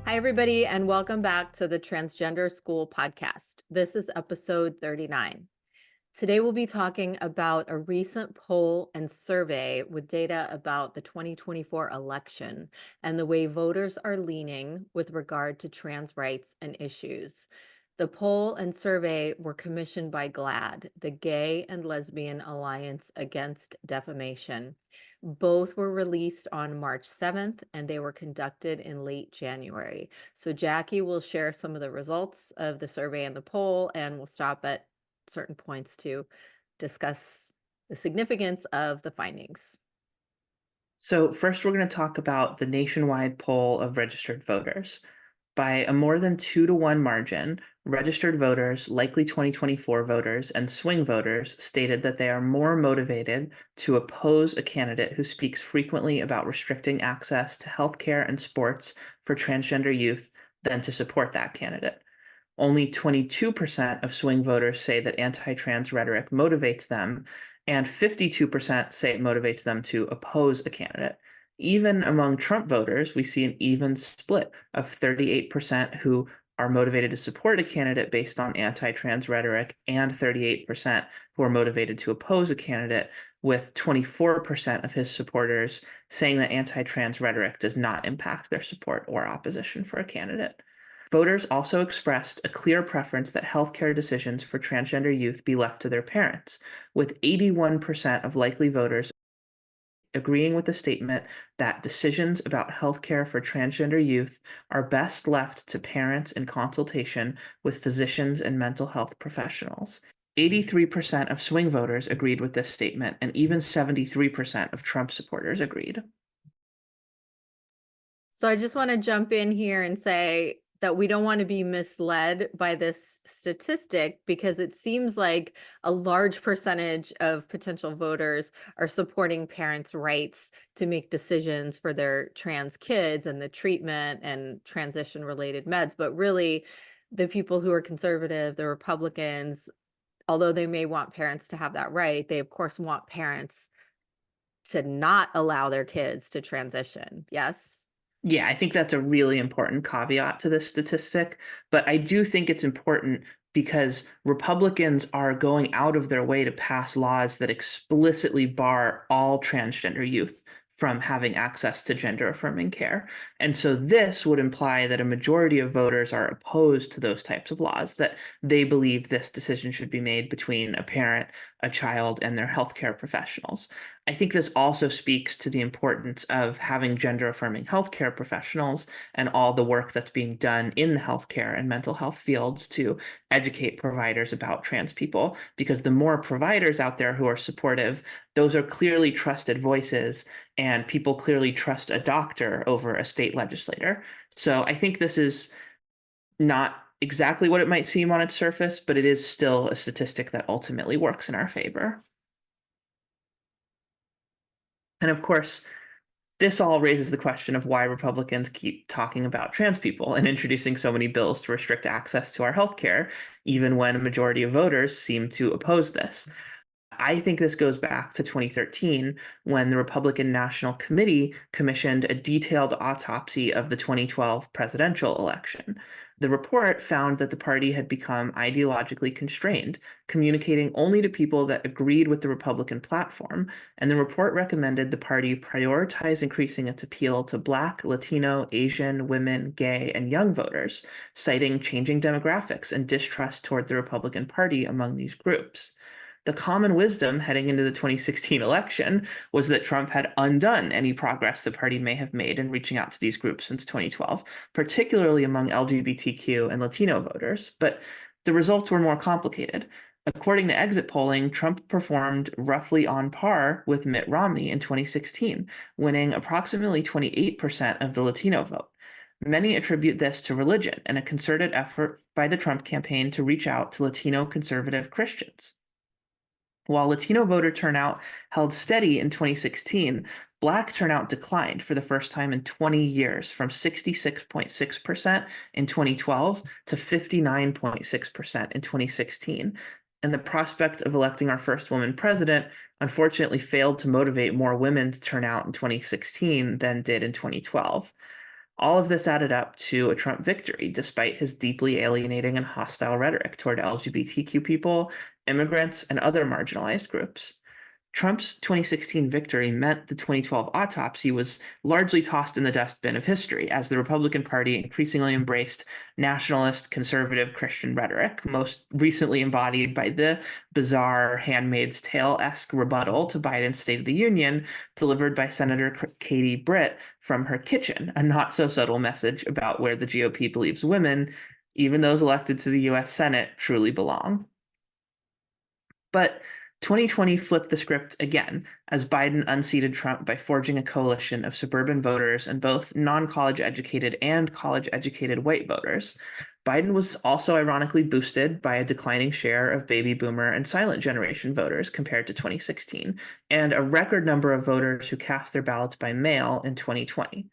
Hi, everybody, and welcome back to the Transgender School podcast. This is episode 39. Today, we'll be talking about a recent poll and survey with data about the 2024 election and the way voters are leaning with regard to trans rights and issues. The poll and survey were commissioned by GLAAD, the Gay and Lesbian Alliance Against Defamation. Both were released on March 7th, and they were conducted in late January. So Jackie will share some of the results of the survey and the poll, and we'll stop at certain points to discuss the significance of the findings. So first, we're going to talk about the nationwide poll of registered voters. By a more than 2-to-1 margin, registered voters, likely 2024 voters, and swing voters stated that they are more motivated to oppose a candidate who speaks frequently about restricting access to healthcare and sports for transgender youth than to support that candidate. Only 22% of swing voters say that anti-trans rhetoric motivates them, and 52% say it motivates them to oppose a candidate. Even among Trump voters, we see an even split of 38% who are motivated to support a candidate based on anti-trans rhetoric and 38% who are motivated to oppose a candidate, with 24% of his supporters saying that anti-trans rhetoric does not impact their support or opposition for a candidate. Voters also expressed a clear preference that healthcare decisions for transgender youth be left to their parents, with 81% of likely voters agreeing with the statement that decisions about healthcare for transgender youth are best left to parents in consultation with physicians and mental health professionals. 83% of swing voters agreed with this statement, and even 73% of Trump supporters agreed. So I just want to jump in here and say that we don't want to be misled by this statistic, because it seems like a large percentage of potential voters are supporting parents' rights to make decisions for their trans kids and the treatment and transition-related meds. But really, the people who are conservative, the Republicans, although they may want parents to have that right, they of course want parents to not allow their kids to transition. Yes? Yeah, I think that's a really important caveat to this statistic, but I do think it's important because Republicans are going out of their way to pass laws that explicitly bar all transgender youth from having access to gender-affirming care. And so this would imply that a majority of voters are opposed to those types of laws, that they believe this decision should be made between a parent, a child, and their healthcare professionals. I think this also speaks to the importance of having gender-affirming healthcare professionals and all the work that's being done in the healthcare and mental health fields to educate providers about trans people, because the more providers out there who are supportive, those are clearly trusted voices, and people clearly trust a doctor over a state legislator. So I think this is not exactly what it might seem on its surface, but it is still a statistic that ultimately works in our favor. And of course, this all raises the question of why Republicans keep talking about trans people and introducing so many bills to restrict access to our healthcare, even when a majority of voters seem to oppose this. I think this goes back to 2013, when the Republican National Committee commissioned a detailed autopsy of the 2012 presidential election. The report found that the party had become ideologically constrained, communicating only to people that agreed with the Republican platform, and the report recommended the party prioritize increasing its appeal to Black, Latino, Asian, women, gay, and young voters, citing changing demographics and distrust toward the Republican Party among these groups. The common wisdom heading into the 2016 election was that Trump had undone any progress the party may have made in reaching out to these groups since 2012, particularly among LGBTQ and Latino voters. But the results were more complicated. According to exit polling, Trump performed roughly on par with Mitt Romney in 2016, winning approximately 28% of the Latino vote. Many attribute this to religion and a concerted effort by the Trump campaign to reach out to Latino conservative Christians. While Latino voter turnout held steady in 2016, Black turnout declined for the first time in 20 years, from 66.6% in 2012 to 59.6% in 2016. And the prospect of electing our first woman president unfortunately failed to motivate more women to turn out in 2016 than did in 2012. All of this added up to a Trump victory, despite his deeply alienating and hostile rhetoric toward LGBTQ people, immigrants, and other marginalized groups. Trump's 2016 victory meant the 2012 autopsy was largely tossed in the dustbin of history as the Republican Party increasingly embraced nationalist, conservative Christian rhetoric, most recently embodied by the bizarre Handmaid's Tale-esque rebuttal to Biden's State of the Union delivered by Senator Katie Britt from her kitchen, a not-so-subtle message about where the GOP believes women, even those elected to the U.S. Senate, truly belong. But 2020 flipped the script again as Biden unseated Trump by forging a coalition of suburban voters and both non-college educated and college educated white voters. Biden was also ironically boosted by a declining share of baby boomer and silent generation voters compared to 2016, and a record number of voters who cast their ballots by mail in 2020.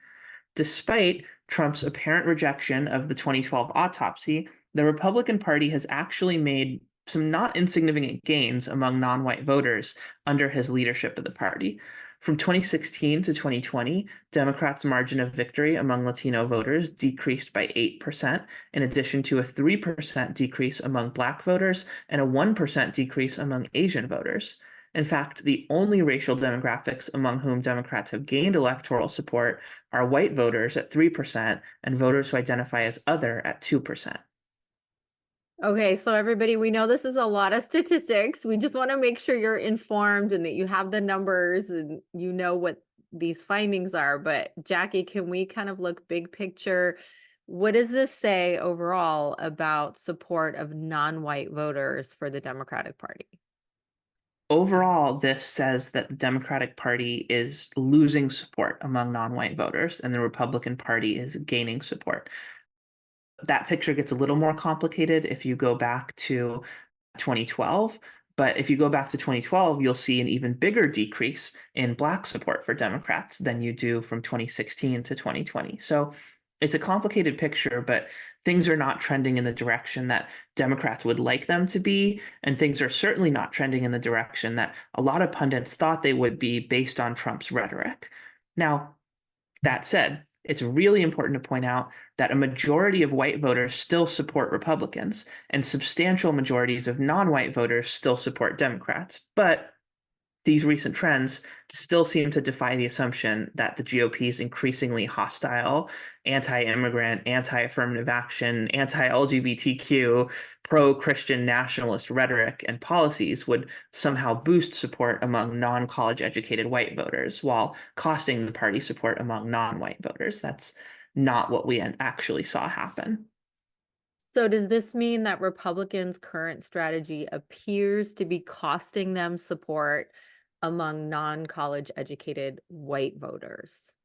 Despite Trump's apparent rejection of the 2012 autopsy, the Republican Party has actually made some not insignificant gains among non-white voters under his leadership of the party. From 2016 to 2020, Democrats' margin of victory among Latino voters decreased by 8%, in addition to a 3% decrease among Black voters and a 1% decrease among Asian voters. In fact, the only racial demographics among whom Democrats have gained electoral support are white voters at 3% and voters who identify as other at 2%. Okay, so everybody, we know this is a lot of statistics. We just want to make sure you're informed and that you have the numbers and you know what these findings are. But Jackie, can we kind of look big picture? What does this say overall about support of non-white voters for the Democratic Party? Overall, this says that the Democratic Party is losing support among non-white voters and the Republican Party is gaining support. That picture gets a little more complicated if you go back to 2012. But if you go back to 2012, you'll see an even bigger decrease in Black support for Democrats than you do from 2016 to 2020. So it's a complicated picture, but things are not trending in the direction that Democrats would like them to be. And things are certainly not trending in the direction that a lot of pundits thought they would be based on Trump's rhetoric. Now, that said, it's really important to point out that a majority of white voters still support Republicans, and substantial majorities of non-white voters still support Democrats. But these recent trends still seem to defy the assumption that the GOP's increasingly hostile, anti-immigrant, anti-affirmative action, anti-LGBTQ, pro-Christian nationalist rhetoric and policies would somehow boost support among non-college educated white voters while costing the party support among non-white voters. That's not what we actually saw happen. So does this mean that Republicans' current strategy appears to be costing them support among non-college educated white voters?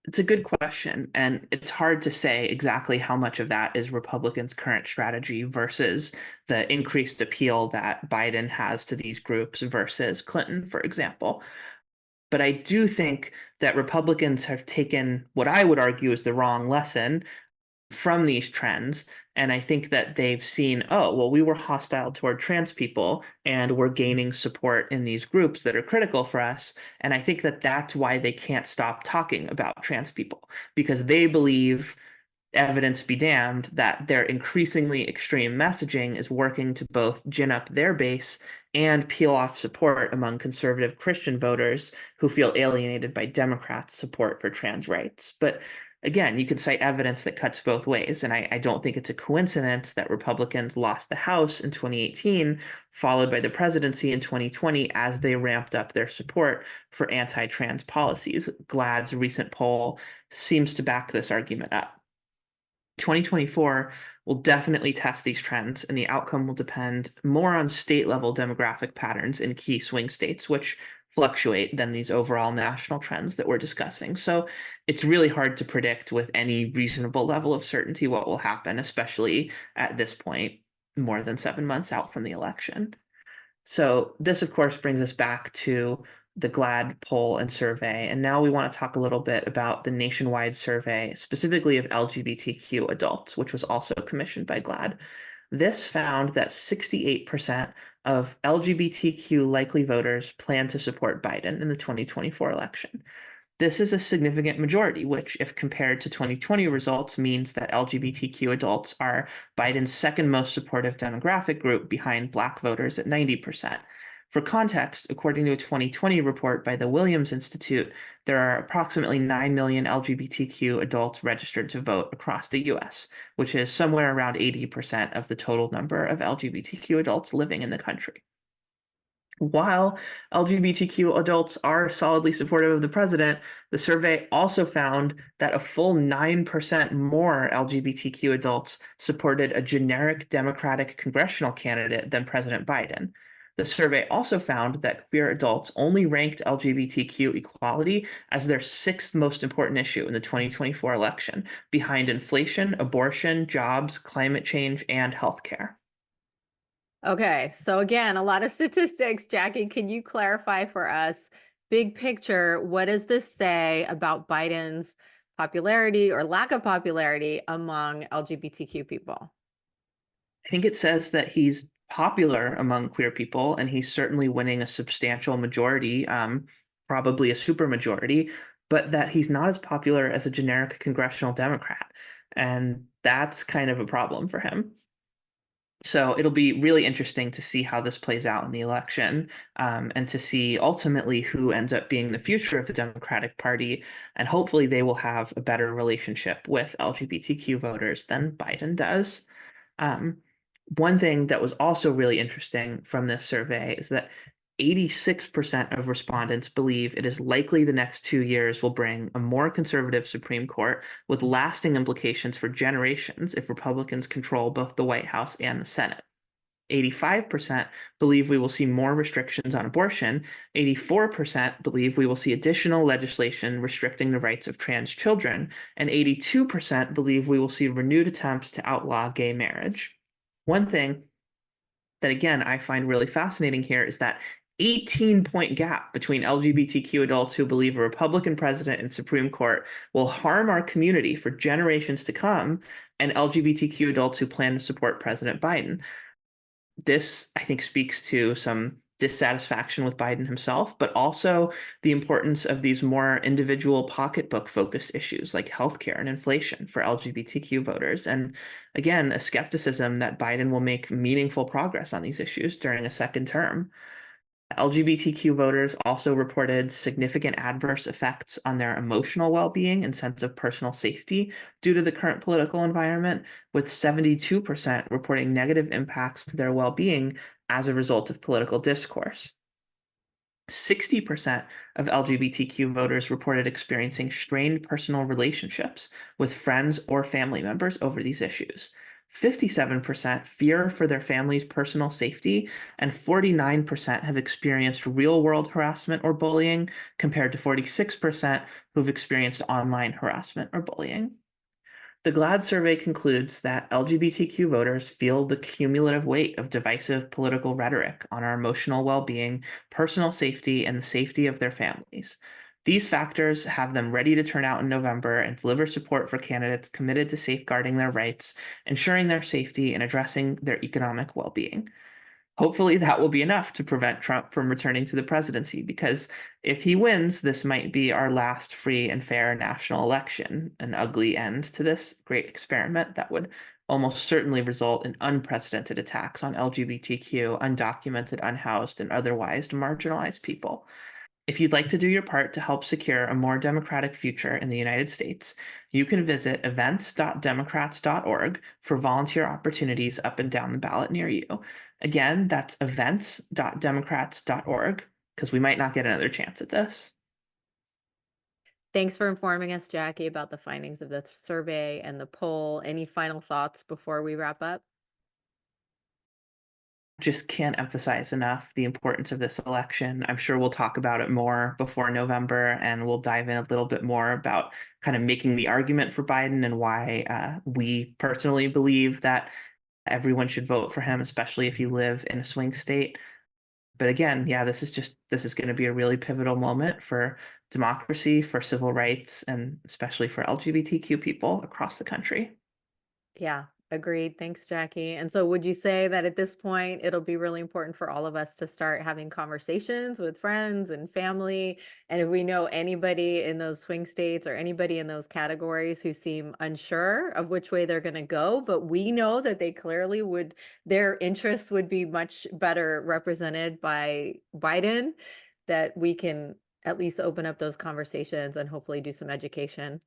It's a good question, and it's hard to say exactly how much of that is Republicans' current strategy versus the increased appeal that Biden has to these groups versus Clinton, for example. But I do think that Republicans have taken what I would argue is the wrong lesson from these trends. And I think that they've seen, oh, well, we were hostile toward trans people and we're gaining support in these groups that are critical for us. And I think that that's why they can't stop talking about trans people because they believe, evidence be damned, that their increasingly extreme messaging is working to both gin up their base and peel off support among conservative Christian voters who feel alienated by Democrats' support for trans rights. But again, you could cite evidence that cuts both ways, and I don't think it's a coincidence that Republicans lost the House in 2018, followed by the presidency in 2020 as they ramped up their support for anti-trans policies. GLAAD's recent poll seems to back this argument up. 2024 will definitely test these trends, and the outcome will depend more on state level demographic patterns in key swing states, which fluctuate than these overall national trends that we're discussing. So it's really hard to predict with any reasonable level of certainty what will happen, especially at this point, more than 7 months out from the election. So this, of course, brings us back to the GLAAD poll and survey. And now we want to talk a little bit about the nationwide survey, specifically of LGBTQ adults, which was also commissioned by GLAAD. This found that 68% of LGBTQ likely voters plan to support Biden in the 2024 election. This is a significant majority, which, if compared to 2020 results, means that LGBTQ adults are Biden's second most supportive demographic group behind Black voters at 90%. For context, according to a 2020 report by the Williams Institute, there are approximately 9 million LGBTQ adults registered to vote across the US, which is somewhere around 80% of the total number of LGBTQ adults living in the country. While LGBTQ adults are solidly supportive of the president, the survey also found that a full 9% more LGBTQ adults supported a generic Democratic congressional candidate than President Biden. The survey also found that queer adults only ranked LGBTQ equality as their sixth most important issue in the 2024 election, behind inflation, abortion, jobs, climate change, and healthcare. Okay, so again, a lot of statistics. Jackie, can you clarify for us, big picture, what does this say about Biden's popularity or lack of popularity among LGBTQ people? I think it says that he's popular among queer people, and he's certainly winning a substantial majority, probably a supermajority, but that he's not as popular as a generic congressional Democrat. And that's kind of a problem for him. So it'll be really interesting to see how this plays out in the election, and to see ultimately who ends up being the future of the Democratic Party. And hopefully they will have a better relationship with LGBTQ voters than Biden does. Um, One thing that was also really interesting from this survey is that 86% of respondents believe it is likely the next 2 years will bring a more conservative Supreme Court with lasting implications for generations if Republicans control both the White House and the Senate. 85% believe we will see more restrictions on abortion. 84% believe we will see additional legislation restricting the rights of trans children. And 82% believe we will see renewed attempts to outlaw gay marriage. One thing that, again, I find really fascinating here is that 18-point gap between LGBTQ adults who believe a Republican president and Supreme Court will harm our community for generations to come, and LGBTQ adults who plan to support President Biden. This, I think, speaks to some dissatisfaction with Biden himself, but also the importance of these more individual pocketbook focused issues like healthcare and inflation for LGBTQ voters. And again, a skepticism that Biden will make meaningful progress on these issues during a second term. LGBTQ voters also reported significant adverse effects on their emotional well-being and sense of personal safety due to the current political environment, with 72% reporting negative impacts to their well-being as a result of political discourse. 60% of LGBTQ voters reported experiencing strained personal relationships with friends or family members over these issues. 57% fear for their family's personal safety, and 49% have experienced real world harassment or bullying, compared to 46% who've experienced online harassment or bullying. The GLAAD survey concludes that LGBTQ voters feel the cumulative weight of divisive political rhetoric on our emotional well-being, personal safety, and the safety of their families. These factors have them ready to turn out in November and deliver support for candidates committed to safeguarding their rights, ensuring their safety, and addressing their economic well-being. Hopefully that will be enough to prevent Trump from returning to the presidency, because if he wins, this might be our last free and fair national election, an ugly end to this great experiment that would almost certainly result in unprecedented attacks on LGBTQ, undocumented, unhoused, and otherwise marginalized people. If you'd like to do your part to help secure a more democratic future in the United States, you can visit events.democrats.org for volunteer opportunities up and down the ballot near you. Again, that's events.democrats.org, because we might not get another chance at this. Thanks for informing us, Jackie, about the findings of the survey and the poll. Any final thoughts before we wrap up? Just can't emphasize enough the importance of this election. I'm sure we'll talk about it more before November, and we'll dive in a little bit more about kind of making the argument for Biden and why we personally believe that everyone should vote for him, especially if you live in a swing state. But again, yeah, this is going to be a really pivotal moment for democracy, for civil rights, and especially for LGBTQ people across the country. Yeah, Agreed. Thanks, Jackie. And so would you say that at this point, it'll be really important for all of us to start having conversations with friends and family? And if we know anybody in those swing states or anybody in those categories who seem unsure of which way they're going to go, but we know that they clearly would, their interests would be much better represented by Biden, that we can at least open up those conversations and hopefully do some education.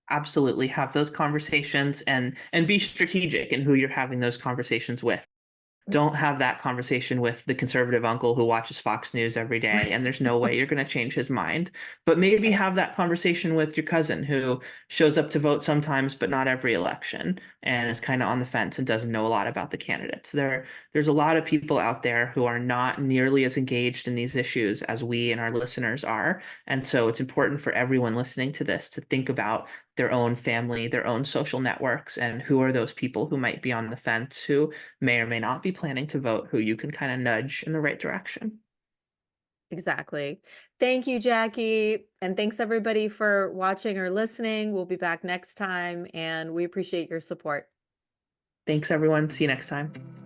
Absolutely have those conversations and be strategic in who you're having those conversations with. Don't have that conversation with the conservative uncle who watches Fox News every day and there's no way you're going to change his mind. But maybe have that conversation with your cousin who shows up to vote sometimes, but not every election, and is kind of on the fence and doesn't know a lot about the candidates. There's a lot of people out there who are not nearly as engaged in these issues as we and our listeners are. And so it's important for everyone listening to this to think about their own family, their own social networks, and who are those people who might be on the fence, who may or may not be planning to vote, who you can kind of nudge in the right direction. Exactly. Thank you, Jackie. And thanks everybody for watching or listening. We'll be back next time and we appreciate your support. Thanks, everyone. See you next time.